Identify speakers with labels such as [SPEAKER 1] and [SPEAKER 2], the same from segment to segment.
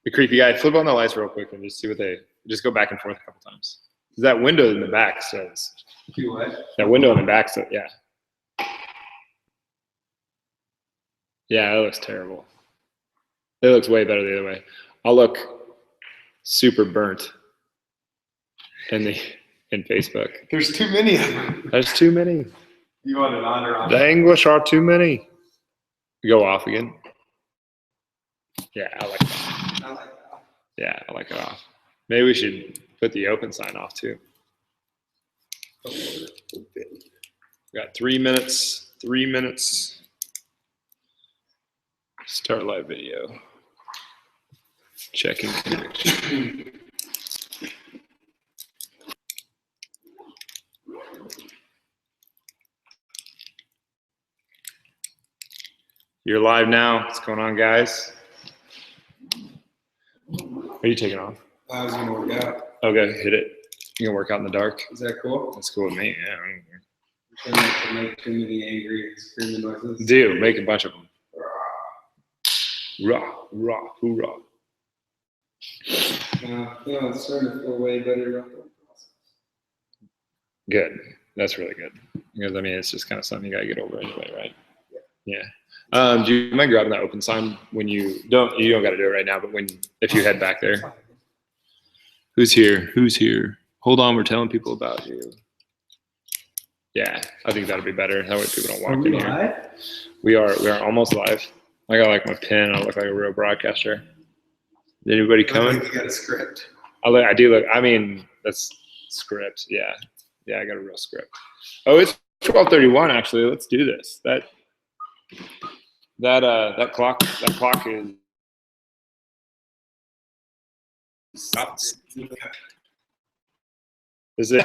[SPEAKER 1] the creepy guy. Flip on the lights real quick and just see what just go back and forth a couple times. That window in the back says. That window in the back says, yeah. Yeah, it looks terrible. It looks way better the other way. I'll look super burnt in Facebook.
[SPEAKER 2] There's too many of them.
[SPEAKER 1] There's too many.
[SPEAKER 2] You want it on or off?
[SPEAKER 1] The English are too many. Go off again. Yeah, I like that.
[SPEAKER 2] I like that.
[SPEAKER 1] Yeah, I like it off. Maybe we should put the open sign off too. We got 3 minutes. 3 minutes. Start live video. Checking connection. You're live now. What's going on, guys? Are you taking off?
[SPEAKER 2] I was gonna work out.
[SPEAKER 1] Okay, hit it. You gonna work out in the dark?
[SPEAKER 2] Is that cool?
[SPEAKER 1] That's cool with me. Yeah.
[SPEAKER 2] I'm trying to make too many angry screaming noises.
[SPEAKER 1] Do make a bunch of them. Rah, rah, hoorah.
[SPEAKER 2] Yeah, it's starting to feel way better.
[SPEAKER 1] Good. That's really good. Because I mean, it's just kind of something you gotta get over anyway, right? Yeah. Do you mind grabbing that open sign when you don't gotta do it right now, but if you head back there. Who's here? Who's here? Hold on, we're telling people about you. Yeah, I think that'll be better. That way people don't walk in here.
[SPEAKER 2] Live?
[SPEAKER 1] We are almost live. I got like my pen. I look like a real broadcaster. Is anybody coming?
[SPEAKER 2] I think you got a script.
[SPEAKER 1] I do look. I mean, that's script. Yeah, I got a real script. Oh, it's 12:31 actually. Let's do this. That clock is. Is it?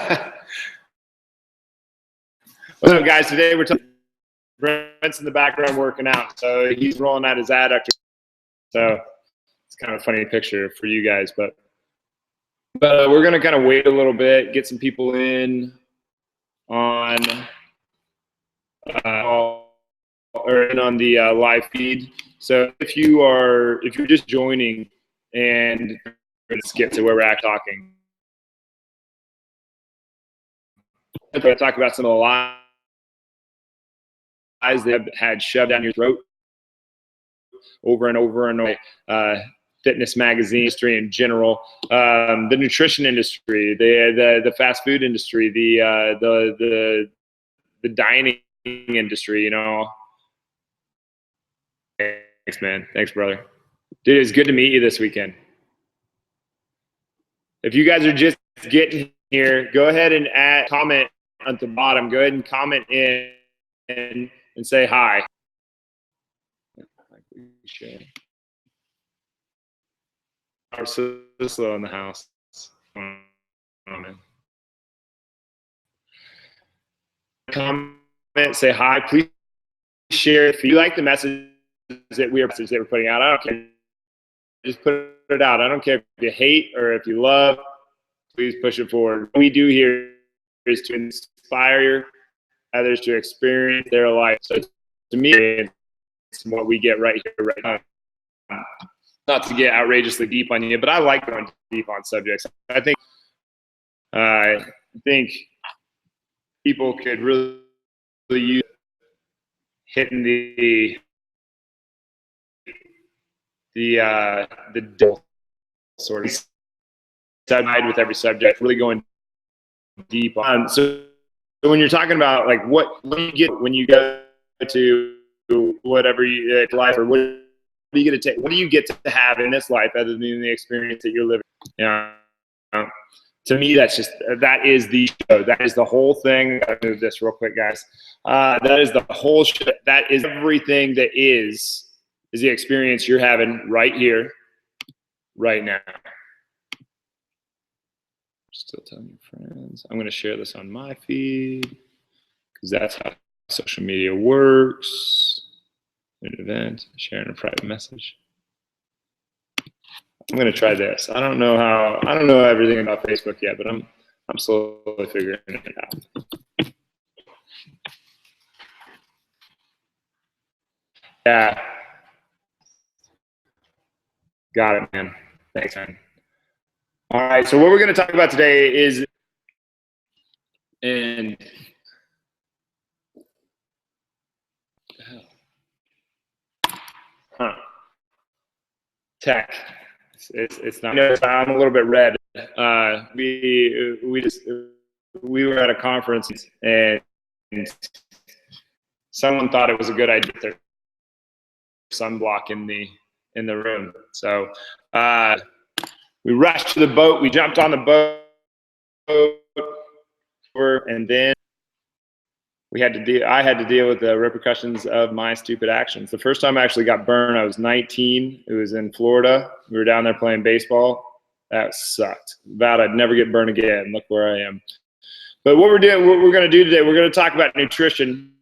[SPEAKER 1] What's up, guys? Today we're talking. Brent's in the background working out, so he's rolling out his adductor. So it's kind of a funny picture for you guys, but we're gonna kind of wait a little bit, get some people in on the live feed. So if you're just joining and let's get to where we're at talking. I'm going to talk about some of the lies they have had shoved down your throat over and over and over. Fitness magazine industry in general, the nutrition industry, the fast food industry, the dining industry. You know. Thanks, man. Thanks, brother. Dude, it's good to meet you this weekend. If you guys are just getting here, go ahead and comment at the bottom. Go ahead and comment in and say hi. Are so slow in the house. Comment, say hi. Please share if you like the message that we're putting out. I don't care. Just put it out. I don't care if you hate or if you love. Please push it forward. What we do here is to inspire others to experience their life. So to me, it's what we get right here, right now. Not to get outrageously deep on you, but I like going deep on subjects. I think people could really use hitting the sort of side with every subject, really going deep on. So when you're talking about like when you go to whatever life or what do you get to take? What do you get to have in this life other than the experience that you're living? To me, that is the show. That is the whole thing. I'll move this real quick, guys. That is the whole show. That is everything that is the experience you're having right here, right now. Still telling your friends. I'm going to share this on my feed because that's how social media works. An event, sharing a private message. I'm going to try this. I don't know everything about Facebook yet, but I'm slowly figuring it out. Yeah. Got it, man. Thanks, man. All right. So what we're going to talk about today is, and tech. It's not. I'm a little bit red. We were at a conference and someone thought it was a good idea to put their sunblock in the room. So we rushed to the boat. We jumped on the boat, and then I had to deal with the repercussions of my stupid actions. The first time I actually got burned, I was 19. It was in Florida. We were down there playing baseball. That sucked. Vowed I'd never get burned again. Look where I am. But what we're going to do today, we're going to talk about nutrition.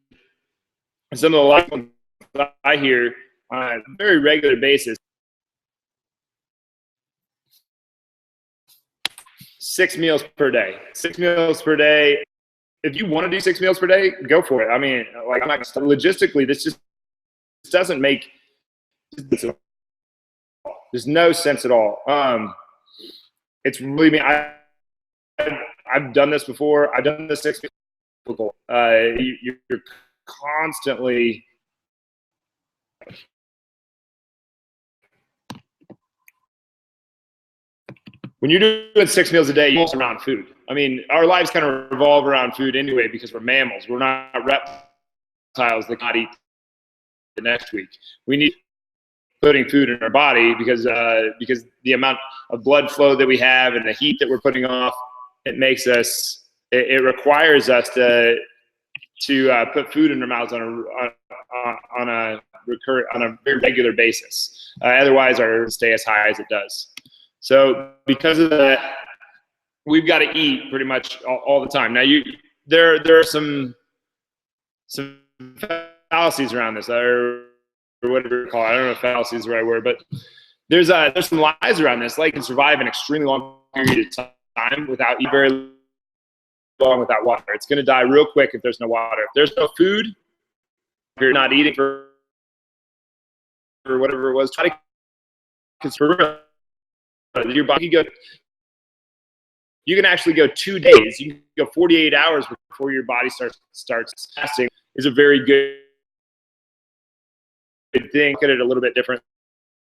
[SPEAKER 1] Some of the lessons that I hear on a very regular basis. 6 meals per day. 6 meals per day. If you want to do 6 meals per day, go for it. I mean, like, I'm not logistically, this doesn't make sense at all. There's no sense at all. It's really me. I've done this before. I've done the 6 meals. You're constantly when you're doing 6 meals a day, you're also around food. I mean, our lives kind of revolve around food anyway because we're mammals. We're not reptiles that can't eat the next week. We need putting food in our body because the amount of blood flow that we have and the heat that we're putting off, it requires us to put food in our mouths on a very regular basis. Otherwise, our stay as high as it does. So because of that, we've got to eat pretty much all the time. Now, there are some fallacies around this, or whatever you call it. I don't know if fallacy is the right word, but there's some lies around this. Like, you can survive an extremely long period of time without eating very long without water. It's going to die real quick if there's no water. If there's no food, if you're not eating for whatever it was, try to conserve your body. You can actually go 2 days. You can go 48 hours before your body starts fasting. Is a very good thing. Look at it a little bit different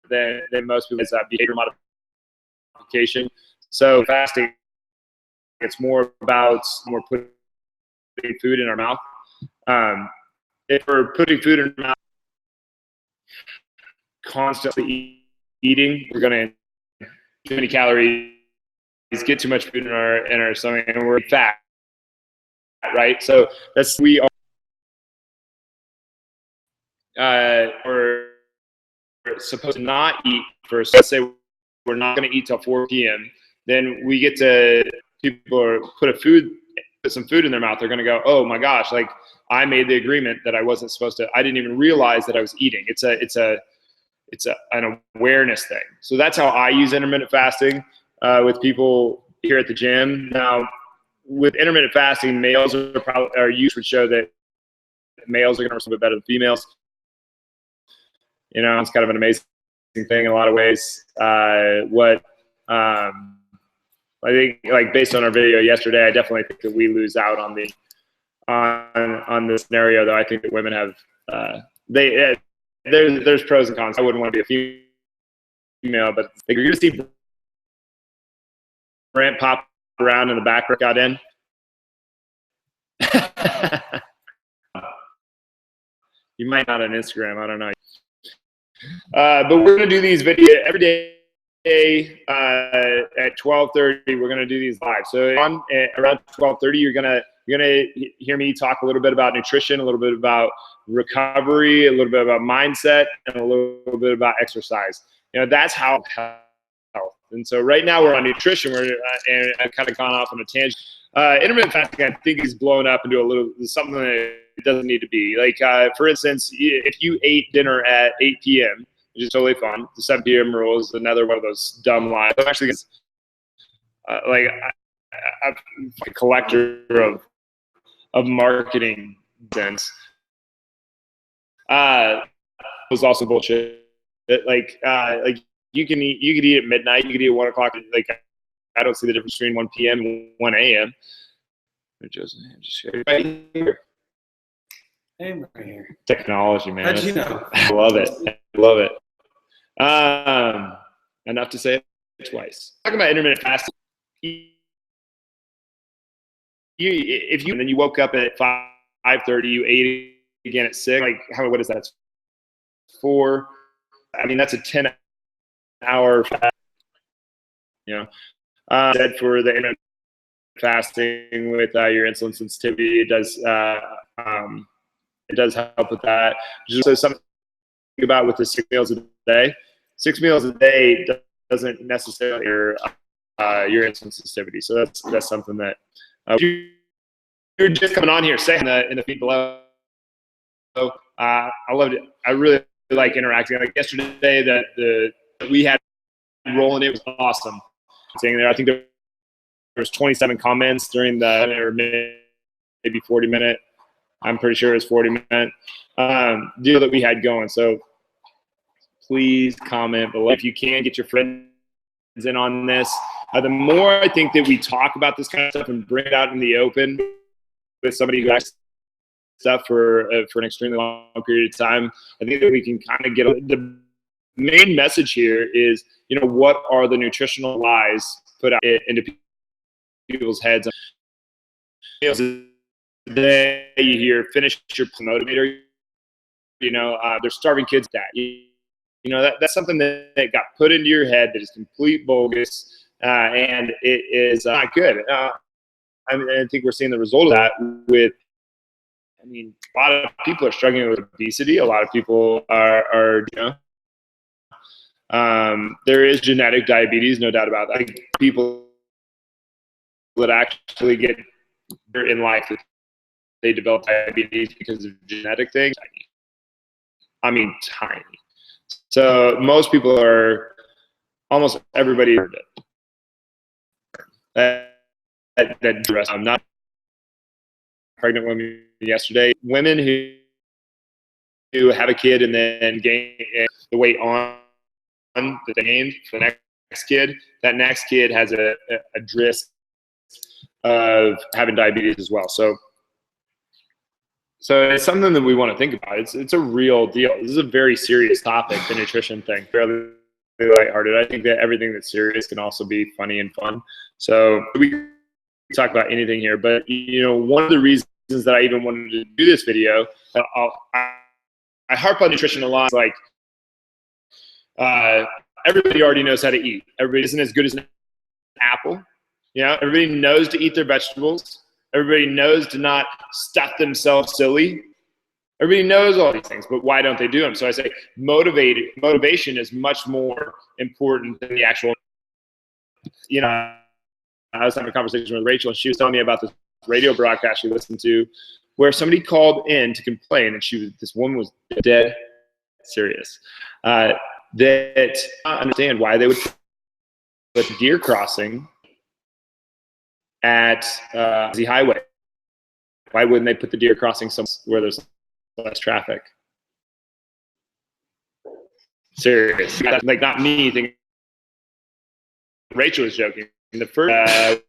[SPEAKER 1] than most people's behavior modification. So fasting, it's more about putting food in our mouth. If we're putting food in our mouth, constantly eating, we're going to too many calories, get too much food in our stomach, and we're fat, right? So we're supposed to not eat first. Let's say we're not going to eat till 4 p.m. Then we get to put some food in their mouth. They're going to go, oh my gosh, like, I made the agreement that I wasn't supposed to. I didn't even realize that I was eating. It's an awareness thing. So that's how I use intermittent fasting with people here at the gym. Now, with intermittent fasting, males are used would show that males are going to respond better than females. You know, it's kind of an amazing thing in a lot of ways. I think, like, based on our video yesterday, I definitely think that we lose out on the scenario. Though I think that women have there's pros and cons. I wouldn't want to be a female, but like, you're gonna see Brent pop around in the back. Got in. You might not on Instagram. I don't know. But we're gonna do these videos every day at 12:30. We're gonna do these live. So around 12:30, you're gonna hear me talk a little bit about nutrition, a little bit about recovery, a little bit about mindset, and a little bit about exercise. You know, that's how health. And so right now we're on nutrition. And I've kind of gone off on a tangent. Intermittent fasting, I think, is blown up into something that it doesn't need to be. Like, for instance, if you ate dinner at 8 p.m., which is totally fun. The 7 p.m. rule is another one of those dumb lies. I'm actually, I'm a collector of marketing sense. Was also bullshit. Like you could eat at midnight, you could eat at 1 o'clock. Like, I don't see the difference between 1 p.m. and 1 a.m. Just right here.
[SPEAKER 2] Hey, right here.
[SPEAKER 1] Technology, man.
[SPEAKER 2] How'd you know?
[SPEAKER 1] I love it. I love it. Enough to say it twice. Talking about intermittent fasting. If you and then you woke up at 5:30, you ate again at 6. Like, what is that? It's 4. I mean, that's a 10-hour fast. You know, said for the intermittent fasting with your insulin sensitivity, it does help with that. Just something to think about with the 6 meals a day. 6 meals a day doesn't necessarily your insulin sensitivity. So that's something that you're just coming on here, say in the feed below. I loved it. I really like interacting. Like yesterday, that we had rolling, it was awesome. Saying there, I think there was 27 comments during or maybe 40-minute. I'm pretty sure it was 40-minute deal that we had going. So please comment below if you can get your friends in on this. The more I think that we talk about this kind of stuff and bring it out in the open with somebody who has stuff for an extremely long period of time, I think that we can kind of get the main message here is, what are the nutritional lies put out into people's heads? Today you hear finish your motivator. They're starving kids. That's something that got put into your head that is complete bogus, and it is not good. I think we're seeing the result of that with. A lot of people are struggling with obesity. A lot of people are there is genetic diabetes, no doubt about that. I think people that actually get in life, they develop diabetes because of genetic things. Tiny. So most people almost everybody heard it. That dress. I'm not pregnant women yesterday. Women who have a kid and then gain the weight on that they gained for the next kid, that next kid has a risk of having diabetes as well. So it's something that we want to think about. It's a real deal. This is a very serious topic, the nutrition thing. Fairly lighthearted. I think that everything that's serious can also be funny and fun. So we can talk about anything here, but one of the reasons that I even wanted to do this video, I harp on nutrition a lot. Like, everybody already knows how to eat. Everybody isn't as good as an apple. Everybody knows to eat their vegetables. Everybody knows to not stuff themselves silly. Everybody knows all these things, but why don't they do them? So I say motivation is much more important than the actual. I was having a conversation with Rachel, and she was telling me about this radio broadcast she listened to where somebody called in to complain, and this woman was dead serious. That I understand why they would put deer crossing at the highway. Why wouldn't they put the deer crossing somewhere where there's less traffic? Serious. Like, not me thinking. Rachel was joking. The first, what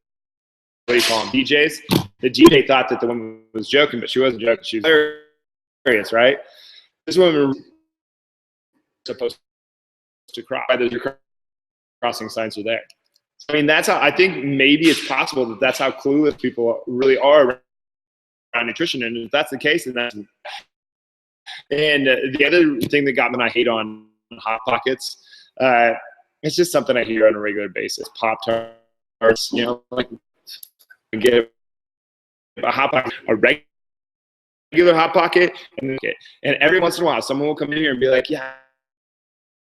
[SPEAKER 1] do you call them, DJs? The DJ thought that the woman was joking, but she wasn't joking. She was serious, right? This woman was supposed to cross. Why the crossing signs are there? That's how I think maybe it's possible that that's how clueless people really are around nutrition. And if that's the case, then that's. And the other thing that got me, I hate on Hot Pockets. It's just something I hear on a regular basis. Pop-Tarts, like get a Hot Pocket, a regular Hot Pocket, and every once in a while, someone will come in here and be like, "Yeah,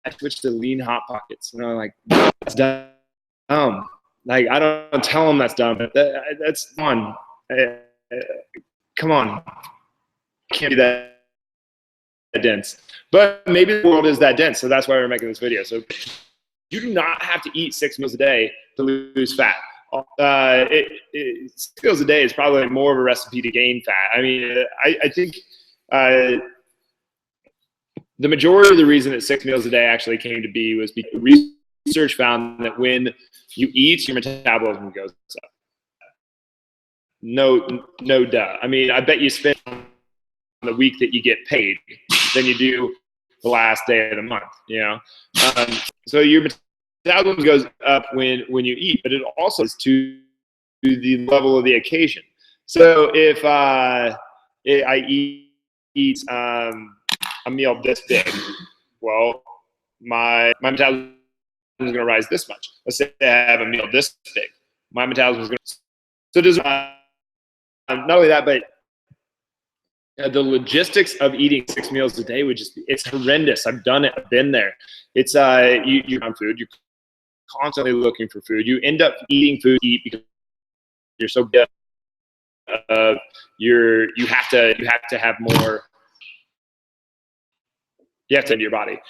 [SPEAKER 1] I switched to lean Hot Pockets," and I'm like, "That's dumb." Like, I don't tell them that's dumb, but that's fun. Come on, can't be that dense. But maybe the world is that dense, so that's why we're making this video. So you do not have to eat 6 meals a day to lose fat. 6 meals a day is probably more of a recipe to gain fat. I think the majority of the reason that 6 meals a day actually came to be was because research found that when you eat, your metabolism goes up. No duh. I mean, I bet you spend the week that you get paid than you do the last day of the month, you know? So your metabolism goes up when you eat, but it also is to the level of the occasion. So if I eat a meal this big, well, my metabolism is going to rise this much. Let's say I have a meal this big, my metabolism is going to. So does not only that, but the logistics of eating 6 meals a day would just be—it's horrendous. I've done it. I've been there. It's you're on food. You're constantly looking for food. You end up eating food to eat because you're so good. You have to have more. You have to into your body,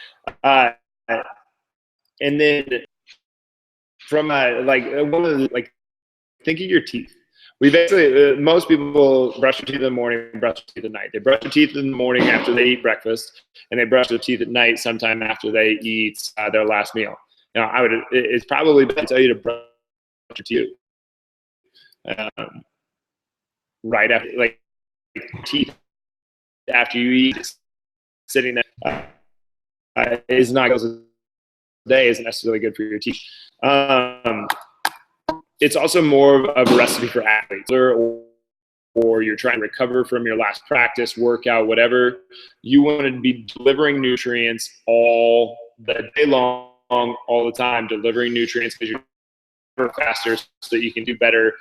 [SPEAKER 1] and then from one of the, like, think of your teeth. We basically, most people brush their teeth in the morning, brush their teeth at night. They brush their teeth in the morning after they eat breakfast, and they brush their teeth at night sometime after they eat their last meal. Now, it's probably better to tell you to brush your teeth right after, like, teeth after you eat, sitting there is not goes a day isn't necessarily good for your teeth. It's also more of a recipe for athletes, or you're trying to recover from your last practice, workout, whatever. You want to be delivering nutrients all the day long, all the time, delivering nutrients because you're faster so that you can do better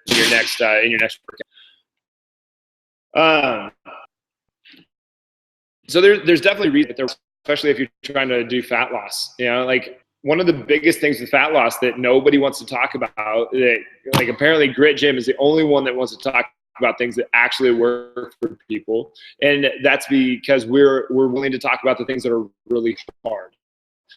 [SPEAKER 1] in your next workout. So there's definitely reason, especially if you're trying to do fat loss. You know, like, one of the biggest things with fat loss that nobody wants to talk about, that, like, apparently Grit Gym is the only one that wants to talk about things that actually work for people, and that's because we're willing to talk about the things that are really hard.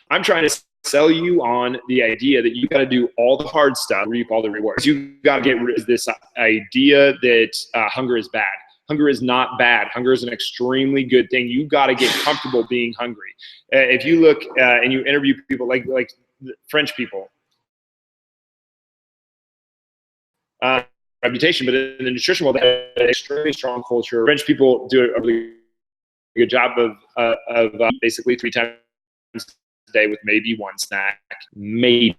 [SPEAKER 1] I'm trying to sell you on the idea that you got to do all the hard stuff, reap all the rewards. You got to get rid of this idea that hunger is bad. Hunger is not bad. Hunger is an extremely good thing. You got to get comfortable being hungry. If you look and you interview people like French people, reputation, but in the nutrition world, they have an extremely strong culture. French people do a really good job of basically 3 times a day with maybe one snack, maybe.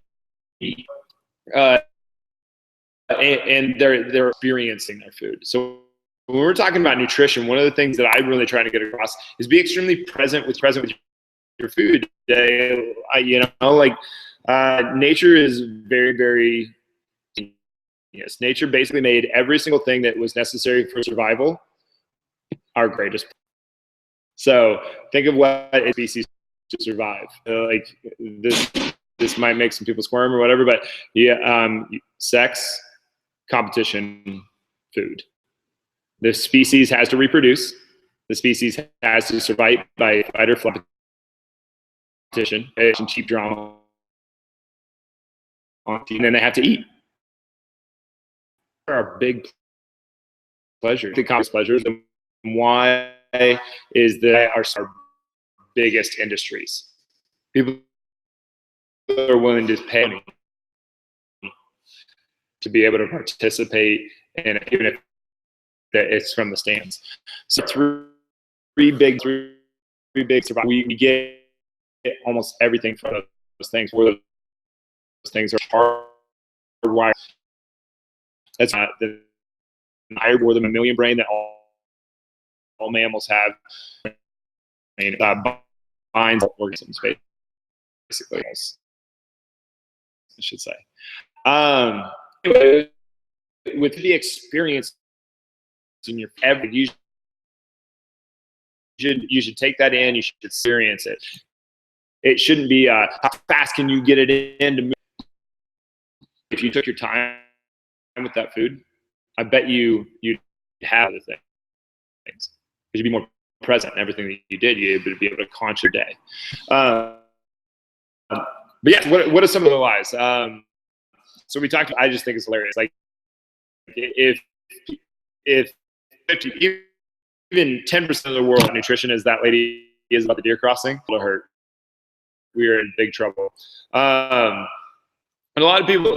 [SPEAKER 1] And they're experiencing their food. So when we're talking about nutrition, one of the things that I'm really trying to get across is be extremely present with your food. Nature is very, very. Yes, nature basically made every single thing that was necessary for survival our greatest. So think of what a species to survive. Like this might make some people squirm or whatever, but sex, competition, food. The species has to reproduce. The species has to survive by fight or flight competition, cheap drama, and then they have to eat. Our big pleasure, the common pleasures, and why is that our biggest industries? People are willing to pay to be able to participate in it, even if it's from the stands. So three big survivors. We get almost everything from those things. Where those things are hardwired. That's not the higher or the mammalian brain that all mammals have. Binds organisms, basically. I should say. With the experience in your every, you should take that in. You should experience it. It shouldn't be how fast can you get it in to move. If you took your time with that food, I bet you'd have other things. Because you'd be more present in everything that you did. You'd be able to conquer your day. But yeah, what are some of the lies? So we talked. I just think it's hilarious. Like if 50, even 10% of the world nutrition is that lady is about the deer crossing, it'll hurt. We are in big trouble. And a lot of people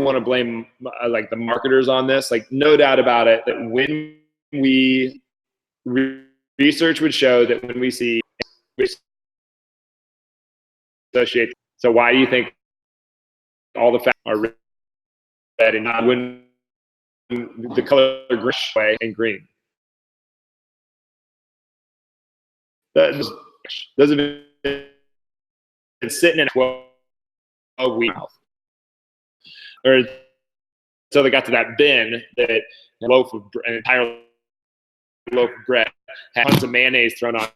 [SPEAKER 1] want to blame like the marketers on this. Like, no doubt about it that when we research would show that when we see associate, so why do you think all the facts are red and not when the color gray and green? Those have been sitting in 12 weeks. Or so they got to that bin that an entire loaf of bread had tons of mayonnaise thrown on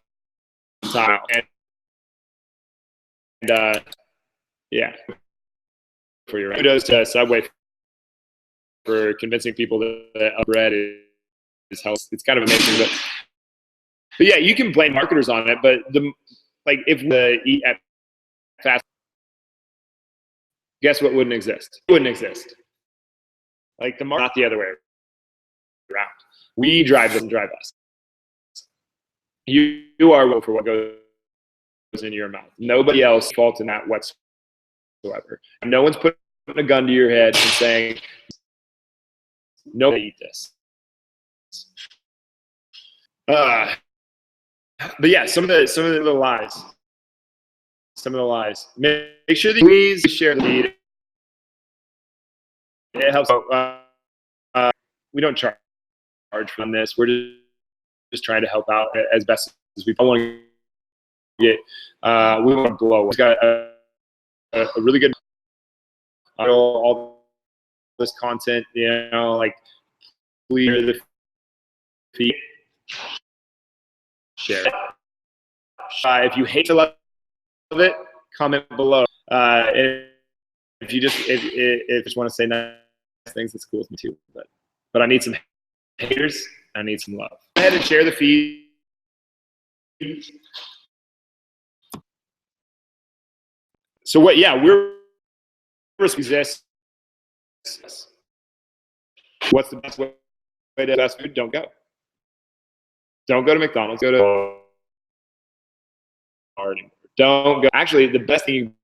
[SPEAKER 1] top. And yeah, for your kudos to Subway for convincing people that bread is healthy. It's kind of amazing, but yeah, you can blame marketers on it. But if the eat at fast, guess what wouldn't exist? It wouldn't exist. Like the market, not the other way around. We drive them, drive us. You are role for what goes in your mouth. Nobody else fault in that whatsoever. No one's putting a gun to your head and saying, "Nobody eat this." But yeah, some of the lies. Some of the lies. Make sure that you please share the feed. It helps. We don't charge from this. We're just trying to help out as best as we want to get. We want to blow. We've got a really good all this content. Like clear the feed. Share. If you hate to love it, comment below. If you just want to say nice things, it's cool with me too. But I need some haters. I need some love. Go ahead and share the feed. So what? Yeah, we're exist. What's the best way to fast food? Don't go. Don't go to McDonald's. Go to Don't go. Actually, the best thing you can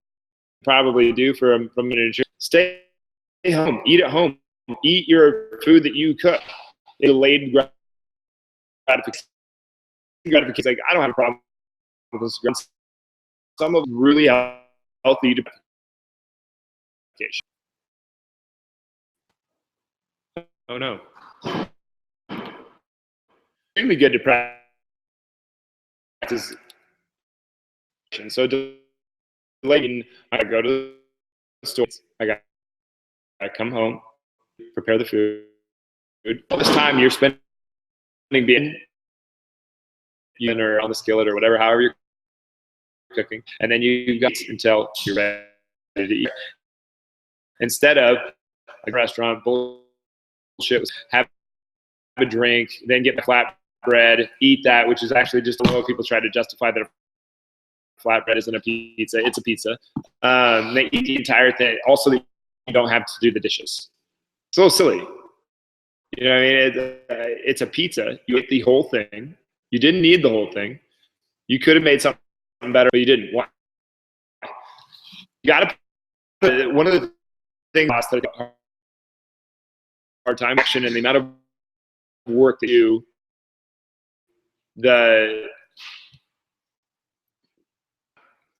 [SPEAKER 1] probably do from a nutrition, stay home. Eat at home. Eat your food that you cook. Delayed gratification. Like, I don't have a problem with this. Some of them really healthy gratification. Oh no. Extremely good to practice. So delaying, I go to the store. I come home, prepare the food. All this time you're spending being or on the skillet or whatever, however you're cooking, and then you got until you're ready to eat. Instead of a restaurant bullshit, have a drink, then get the flatbread, eat that, which is actually just a lot of people try to justify that flatbread isn't a pizza. It's a pizza. They eat the entire thing. Also, you don't have to do the dishes. It's a little silly. You know what I mean? It's a pizza. You ate the whole thing. You didn't need the whole thing. You could have made something better, but you didn't. Why? You got to put one of the things that hard time action and the amount of work that you the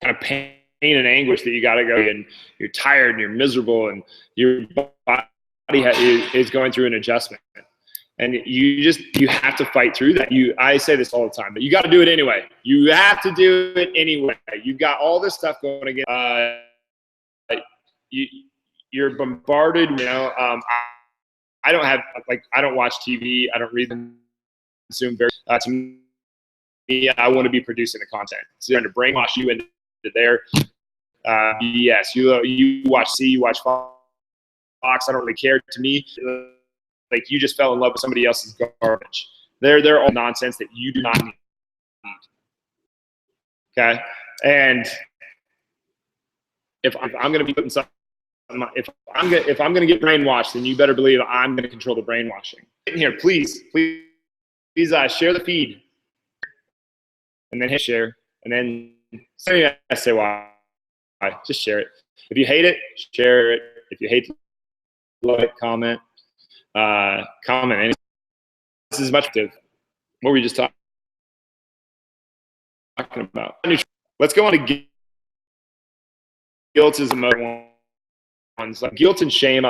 [SPEAKER 1] kind of pain and anguish that you got to go, and you're tired and you're miserable and your body is going through an adjustment, and you have to fight through that. I say this all the time, but you got to do it anyway. You have to do it anyway. You've got all this stuff going against you're bombarded. I don't watch TV. I don't read and consume very. To me, I want to be producing the content. So they're trying to brainwash you into there. Yes, you watch you watch Fox. I don't really care. To me, like, you just fell in love with somebody else's garbage. They're all nonsense that you do not need. Okay, and if I'm going to be putting something, if I'm going to get brainwashed, then you better believe I'm going to control the brainwashing. Here, please share the feed. and then hit share, and then say why. Just share it. If you hate it, share it. If you hate it, love it, comment. Comment. This is much active. What were we just talking about? Let's go on to guilt is another one. Like guilt and shame.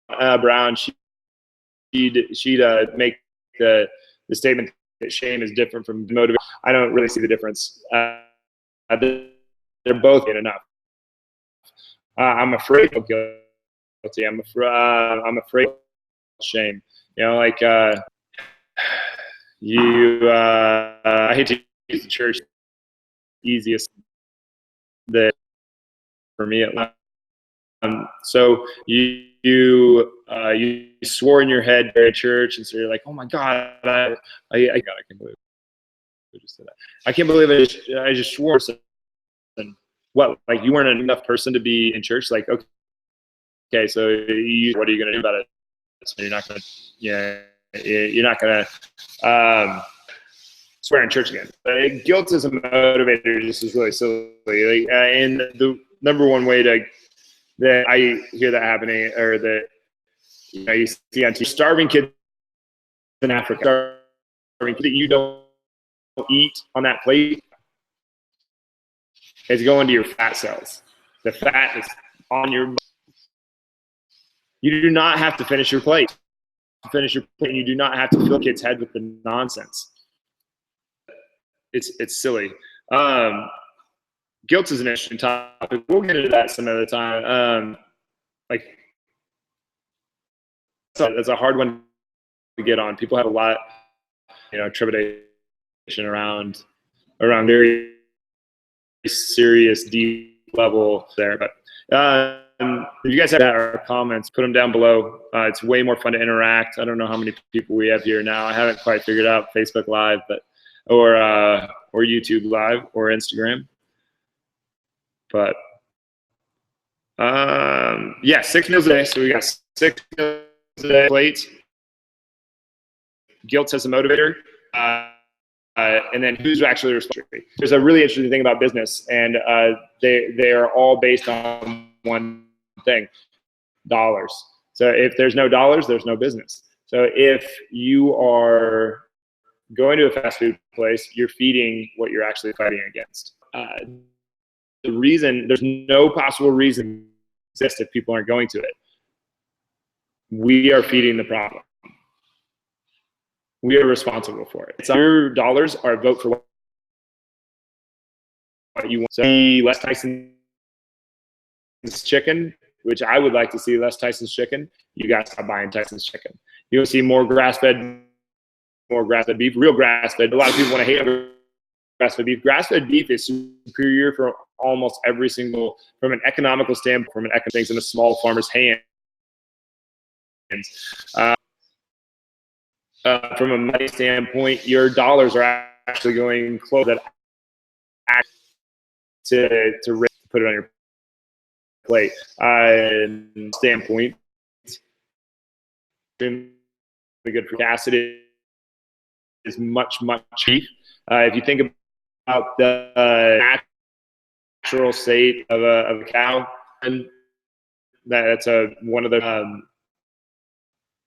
[SPEAKER 1] Brown, she'd make the statement that shame is different from motivation. I don't really see the difference. They're both good enough. I'm afraid of guilty. I'm afraid of shame. You know, like I hate to use the church easiest that for me. So you swore in your head at church, and so you're like, oh my God, I can't believe I just said that. I can't believe I just swore. And what, like you weren't enough person to be in church? Like, okay, so what are you going to do about it? So you're not going to swear in church again. Guilt as a motivator just is really silly. And the number one way that I hear that happening, or that you see on TV, starving kids in Africa, starving kids that you don't eat on that plate is going to your fat cells. The fat is on your body. You do not have to finish your plate. You do not have to fill kids' head with the nonsense. It's silly. Guilt is an interesting topic. We'll get into that some other time. That's a hard one to get on. People have a lot, trepidation around very serious, deep level there. But if you guys have our comments, put them down below. It's way more fun to interact. I don't know how many people we have here now. I haven't quite figured out Facebook Live, or YouTube Live or Instagram. But yeah, 6 meals a day. So we got 6 meals a day plate. Guilt as a motivator. And then who's actually responsible? There's a really interesting thing about business, and they are all based on one thing: dollars. So if there's no dollars, there's no business. So if you are going to a fast food place, you're feeding what you're actually fighting against. There's no possible reason to exist if people aren't going to it. We are feeding the problem. We are responsible for it. Your dollars are a vote for what you want. So less Tyson's chicken, which I would like to see less Tyson's chicken. You guys stop buying Tyson's chicken. You'll see more grass-fed beef, real grass-fed. A lot of people want to hate grass-fed beef. Grass-fed beef is superior for almost every single, from an economical standpoint, from an economic things in a small farmer's hands. From a money standpoint, your dollars are actually going close to put it on your plate. Standpoint, good for acid is much cheap. If you think about the natural state of a cow, and that's one of the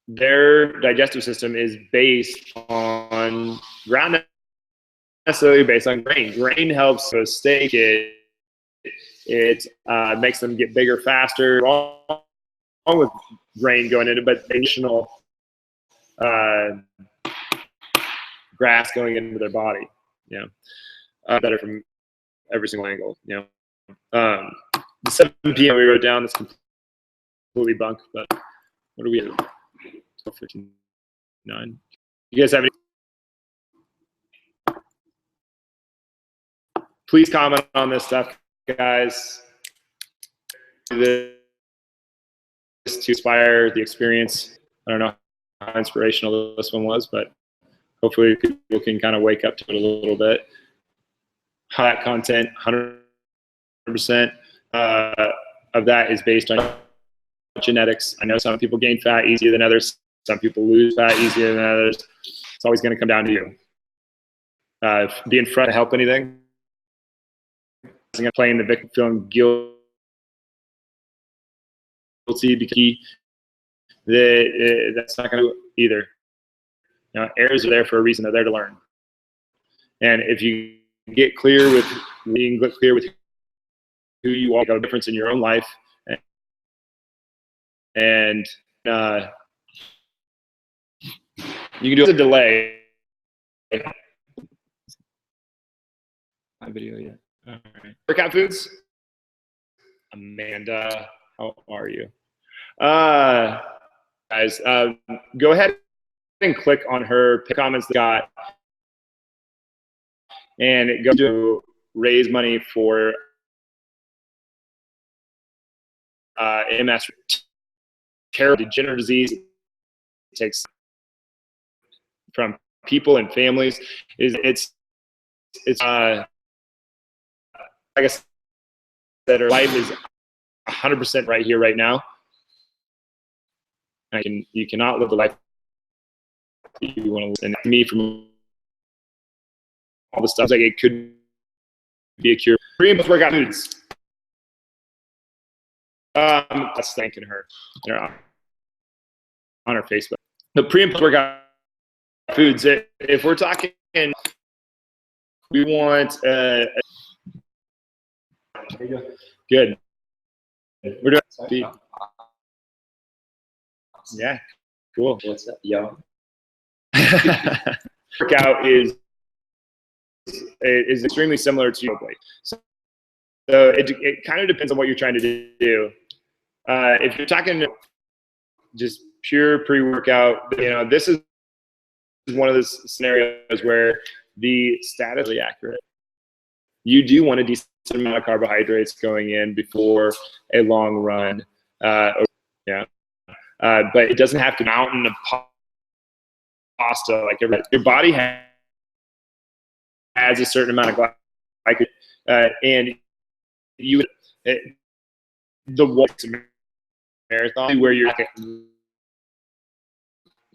[SPEAKER 1] their digestive system is based on ground, not necessarily based on grain. Grain helps a steak. It makes them get bigger faster. Wrong with grain going into, but additional grass going into their body. Better from every single angle. The 7 p.m. we wrote down is completely bunk. But what do we have? 12:59. You guys have any? Please comment on this stuff, guys. This to inspire the experience. I don't know how inspirational this one was, but hopefully people can kind of wake up to it a little bit. Hot content, 100% of that is based on genetics. I know some people gain fat easier than others. Some people lose fat easier than others. It's always going to come down to you. being front to help anything, playing the victim, feeling guilty because that's not going to either. You know, errors are there for a reason. They're there to learn. And if you get clear with being clear with who you are, a difference in your own life, and you can do a delay. My video yet? All right. Workout foods. Amanda, how are you? Guys, go ahead and click on her comments that got, and go to raise money for MS, terrible degenerative disease. It takes from people and families. It's like I said, her life is 100% right here, right now. You cannot live the life you want to live. And to me, from all the stuff, like it could be a cure. Pre and post workout foods. That's thanking her on her Facebook. The pre and post workout foods. If we're talking, we want good. We're doing speed. Yeah, cool.
[SPEAKER 2] What's that? Yeah.
[SPEAKER 1] Workout is extremely similar to your weight. So it kind of depends on what you're trying to do. If you're talking just pure pre-workout, you know, this is one of those scenarios where the status is really accurate. You do want a decent amount of carbohydrates going in before a long run. Yeah. But it doesn't have to mountain of pasta like your body has a certain amount of glycogen, and you the marathon where you're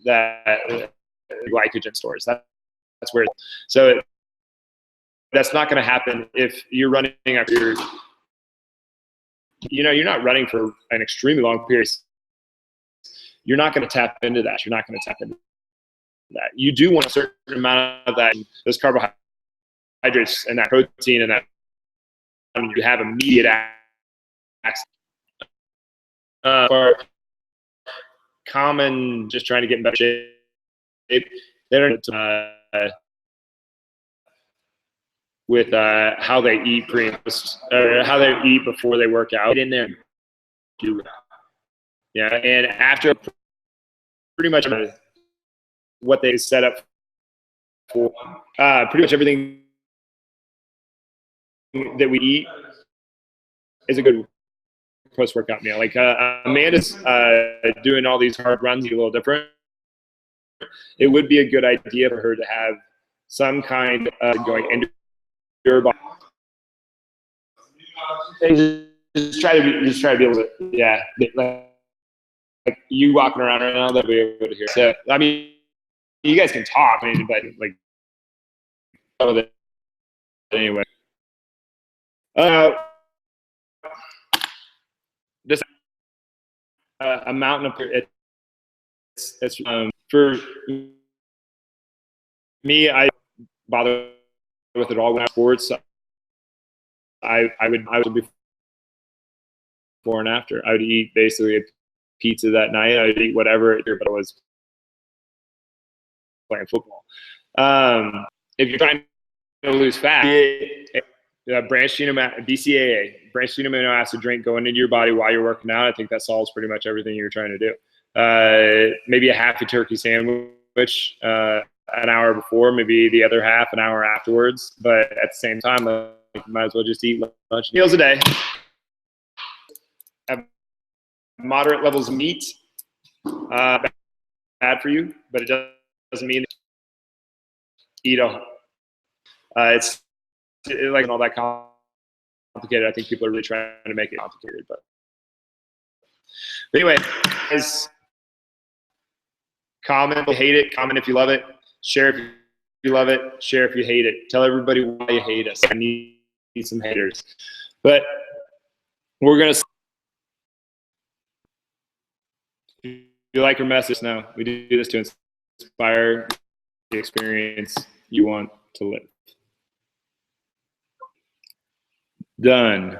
[SPEAKER 1] that glycogen stores. That's where. So that's not going to happen if you're running after your. You know, you're not running for an extremely long period. You're not going to tap into that. You're not going to tap into that. You do want a certain amount of that, those carbohydrates and that protein and that you have immediate access. For common, just trying to get in better shape, they don't with how they eat pre and post, or how they eat before they work out. Get in there, do that. Yeah, and after pretty much what they set up for, pretty much everything that we eat is a good post-workout meal. Like Amanda's doing all these hard runs, a little different. It would be a good idea for her to have some kind of going into your body. Just try to be able to, yeah. Like you walking around right now, they'll be able to hear. So I mean, you guys can talk, but like, anyway. Just a mountain of it's for me. I bother with it all when I sports. I would before and after. I would eat basically a pizza that night. I would eat whatever, but I was playing football. If you're trying to lose fat, branched BCAA, branched amino acid drink going into your body while you're working out. I think that solves pretty much everything you're trying to do. Maybe a half a turkey sandwich an hour before, maybe the other half an hour afterwards. But at the same time, you might as well just eat lunch meals a day. Have moderate levels of meat. Bad for you, but it doesn't mean eat it's like all that complicated. I think people are really trying to make it complicated, but anyway, guys, comment if you hate it, comment if you love it, share if you love it. Share if you hate it. Tell everybody why you hate us. I need some haters. But we're going to, if you like our message now, we do this to inspire the experience you want to live. Done.